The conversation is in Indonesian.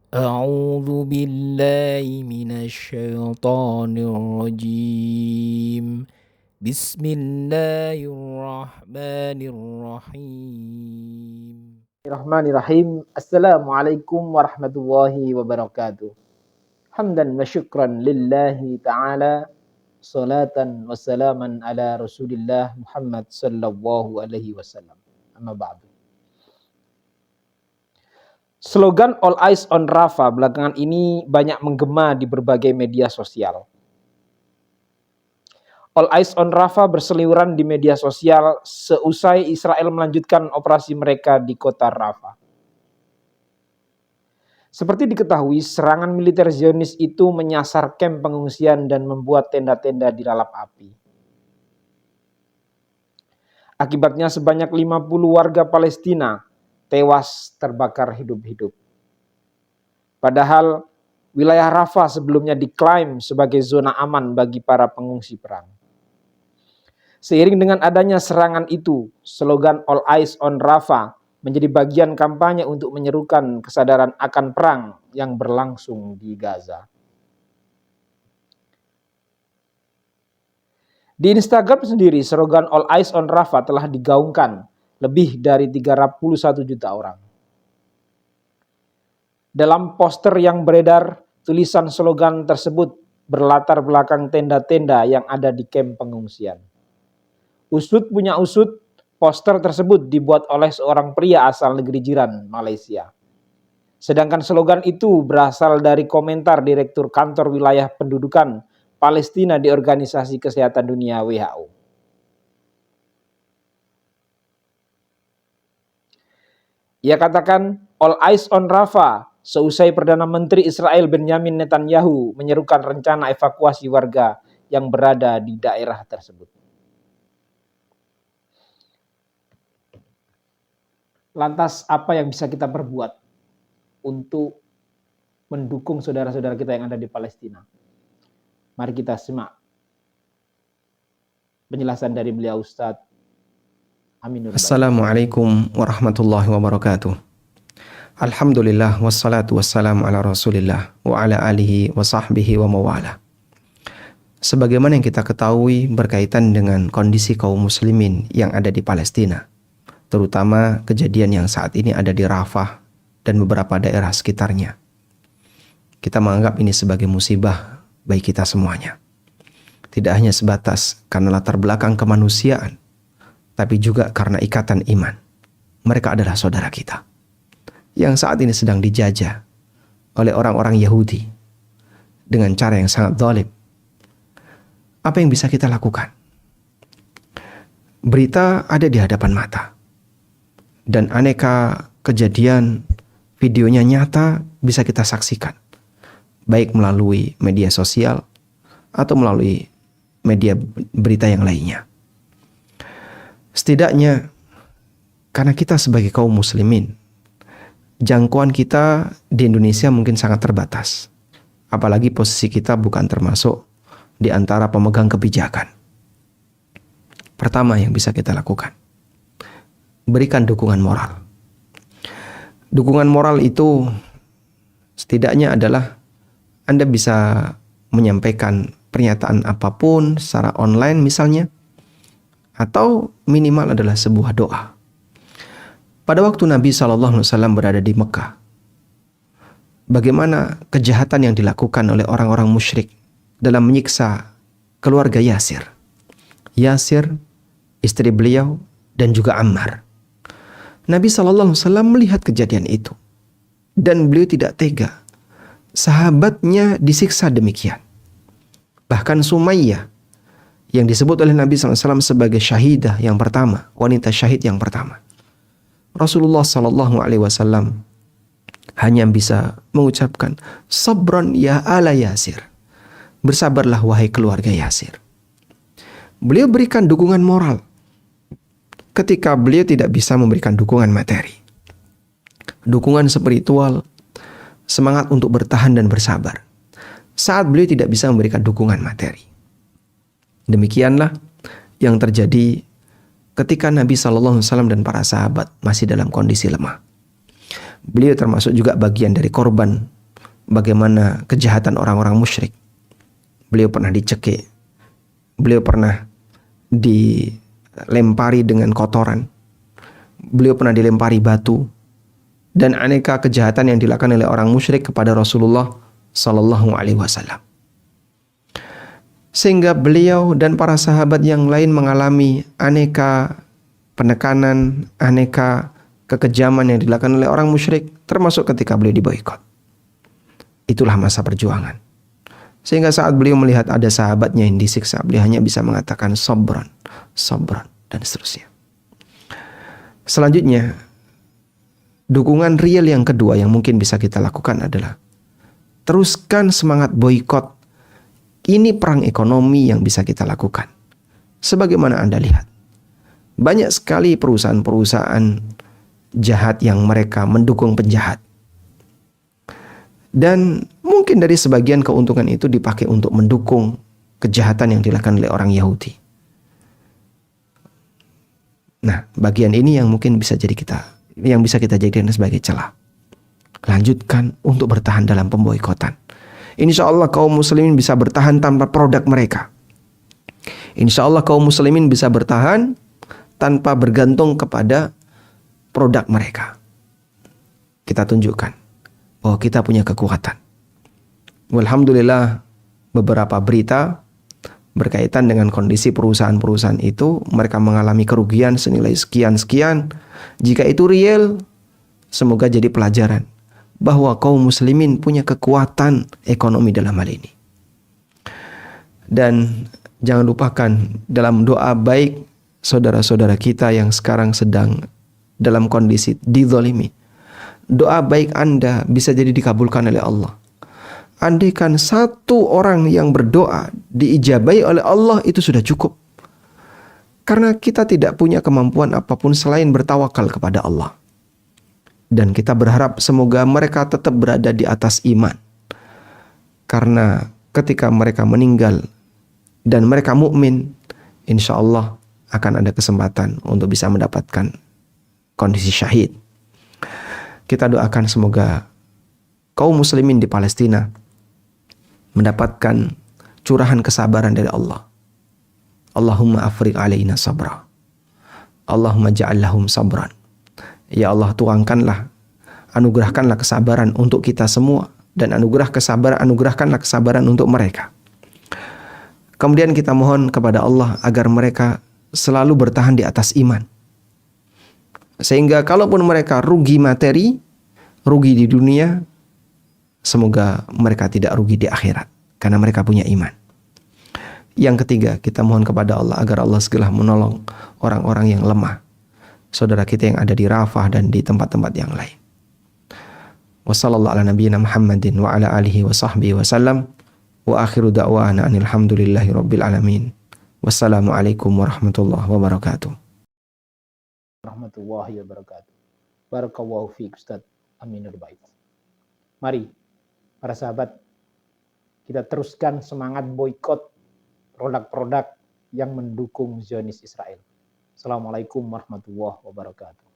أعوذ بالله من الشيطان الرجيم بسم الله الرحمن الرحيم Bismillahirrahmanirrahim. Assalamualaikum warahmatullahi wabarakatuh. Hamdan wa syukran lillahi ta'ala. Salatan wa salaman ala Rasulillah Muhammad sallallahu alaihi wasallam. Amma ba'du. Slogan All Eyes on Rafa belakangan ini banyak menggema di berbagai media sosial. All Eyes on Rafa berseliweran di media sosial seusai Israel melanjutkan operasi mereka di kota Rafa. Seperti diketahui, serangan militer Zionis itu menyasar kamp pengungsian dan membuat tenda-tenda dilalap api. Akibatnya sebanyak 50 warga Palestina tewas terbakar hidup-hidup. Padahal wilayah Rafah sebelumnya diklaim sebagai zona aman bagi para pengungsi perang. Seiring dengan adanya serangan itu, slogan All Eyes on Rafah menjadi bagian kampanye untuk menyerukan kesadaran akan perang yang berlangsung di Gaza. Di Instagram sendiri, slogan All Eyes on Rafah telah digaungkan lebih dari 31 juta orang. Dalam poster yang beredar, tulisan slogan tersebut berlatar belakang tenda-tenda yang ada di kamp pengungsian. Usut punya usut, poster tersebut dibuat oleh seorang pria asal negeri jiran, Malaysia. Sedangkan slogan itu berasal dari komentar Direktur Kantor Wilayah Pendudukan Palestina di Organisasi Kesehatan Dunia WHO. Ia katakan, All Eyes on Rafah, seusai Perdana Menteri Israel Benjamin Netanyahu menyerukan rencana evakuasi warga yang berada di daerah tersebut. Lantas apa yang bisa kita perbuat untuk mendukung saudara-saudara kita yang ada di Palestina? Mari kita simak penjelasan dari beliau Ustadz Aminur. Assalamualaikum warahmatullahi wabarakatuh. Alhamdulillah wassalatu wassalamu ala Rasulillah wa ala alihi wa sahbihi wa mawala. Sebagaimana yang kita ketahui berkaitan dengan kondisi kaum muslimin yang ada di Palestina, terutama kejadian yang saat ini ada di Rafah dan beberapa daerah sekitarnya. Kita menganggap ini sebagai musibah bagi kita semuanya. Tidak hanya sebatas karena latar belakang kemanusiaan, tapi juga karena ikatan iman. Mereka adalah saudara kita yang saat ini sedang dijajah oleh orang-orang Yahudi dengan cara yang sangat zalim. Apa yang bisa kita lakukan? Berita ada di hadapan mata. Dan aneka kejadian videonya nyata bisa kita saksikan. Baik melalui media sosial atau melalui media berita yang lainnya. Setidaknya karena kita sebagai kaum muslimin, jangkauan kita di Indonesia mungkin sangat terbatas. Apalagi posisi kita bukan termasuk di antara pemegang kebijakan. Pertama yang bisa kita lakukan, berikan dukungan moral. Dukungan moral itu setidaknya adalah Anda bisa menyampaikan pernyataan apapun secara online misalnya, atau minimal adalah sebuah doa. Pada waktu Nabi SAW berada di Mekah, bagaimana kejahatan yang dilakukan oleh orang-orang musyrik dalam menyiksa keluarga Yasir. Yasir, istri beliau, dan juga Ammar. Nabi SAW melihat kejadian itu. Dan beliau tidak tega. Sahabatnya disiksa demikian. Bahkan Sumayyah, yang disebut oleh Nabi SAW sebagai syahidah yang pertama, wanita syahid yang pertama. Rasulullah SAW hanya bisa mengucapkan, sabran ya ala Yasir. Bersabarlah wahai keluarga Yasir. Beliau berikan dukungan moral ketika beliau tidak bisa memberikan dukungan materi. Dukungan spiritual, semangat untuk bertahan dan bersabar saat beliau tidak bisa memberikan dukungan materi. Demikianlah yang terjadi ketika Nabi SAW dan para sahabat masih dalam kondisi lemah. Beliau termasuk juga bagian dari korban bagaimana kejahatan orang-orang musyrik. Beliau pernah dicekik, beliau pernah dilempari dengan kotoran, beliau pernah dilempari batu, dan aneka kejahatan yang dilakukan oleh orang musyrik kepada Rasulullah Sallallahu Alaihi Wasallam. Sehingga beliau dan para sahabat yang lain mengalami aneka penekanan, aneka kekejaman yang dilakukan oleh orang musyrik, termasuk ketika beliau diboikot. Itulah masa perjuangan. Sehingga saat beliau melihat ada sahabatnya yang disiksa, beliau hanya bisa mengatakan sabran, sabran, dan seterusnya. Selanjutnya, dukungan real yang kedua yang mungkin bisa kita lakukan adalah teruskan semangat boikot. Ini perang ekonomi yang bisa kita lakukan. Sebagaimana Anda lihat, banyak sekali perusahaan-perusahaan jahat yang mereka mendukung penjahat. Dan mungkin dari sebagian keuntungan itu dipakai untuk mendukung kejahatan yang dilakukan oleh orang Yahudi. Nah, bagian ini yang mungkin bisa kita jadikan sebagai celah. Lanjutkan untuk bertahan dalam pemboikotan. Insya Allah kaum muslimin bisa bertahan tanpa produk mereka. Insya Allah kaum muslimin bisa bertahan tanpa bergantung kepada produk mereka. Kita tunjukkan bahwa kita punya kekuatan. Alhamdulillah, beberapa berita berkaitan dengan kondisi perusahaan-perusahaan itu, mereka mengalami kerugian senilai sekian-sekian. Jika itu real, semoga jadi pelajaran bahwa kaum muslimin punya kekuatan ekonomi dalam hal ini. Dan jangan lupakan dalam doa baik saudara-saudara kita yang sekarang sedang dalam kondisi dizalimi. Doa baik Anda bisa jadi dikabulkan oleh Allah. Andaikan satu orang yang berdoa diijabahi oleh Allah, itu sudah cukup. Karena kita tidak punya kemampuan apapun selain bertawakal kepada Allah. Dan kita berharap semoga mereka tetap berada di atas iman. Karena ketika mereka meninggal dan mereka mukmin, insya Allah akan ada kesempatan untuk bisa mendapatkan kondisi syahid. Kita doakan semoga kaum muslimin di Palestina mendapatkan curahan kesabaran dari Allah. Allahumma afriq alaina sabra. Allahumma ja'al lahum sabran. Ya Allah, tuangkanlah, anugerahkanlah kesabaran untuk kita semua, dan anugerahkanlah kesabaran untuk mereka. Kemudian kita mohon kepada Allah agar mereka selalu bertahan di atas iman. Sehingga kalaupun mereka rugi materi, rugi di dunia, semoga mereka tidak rugi di akhirat, karena mereka punya iman. Yang ketiga, kita mohon kepada Allah agar Allah segera menolong orang-orang yang lemah, saudara kita yang ada di Rafah dan di tempat-tempat yang lain. Wassallallahu ala nabiyyina Muhammadin wa ala alihi wa sahbihi wa sallam. Wa akhiru da'wana anil hamdulillahi rabbil alamin. Wassalamualaikum warahmatullahi wabarakatuh. Warahmatullahi wabarakatuh. Barakallahu fiik Ustaz Aminur Bait. Mari para sahabat, kita teruskan semangat boikot produk-produk yang mendukung Zionis Israel. Assalamualaikum warahmatullahi wabarakatuh.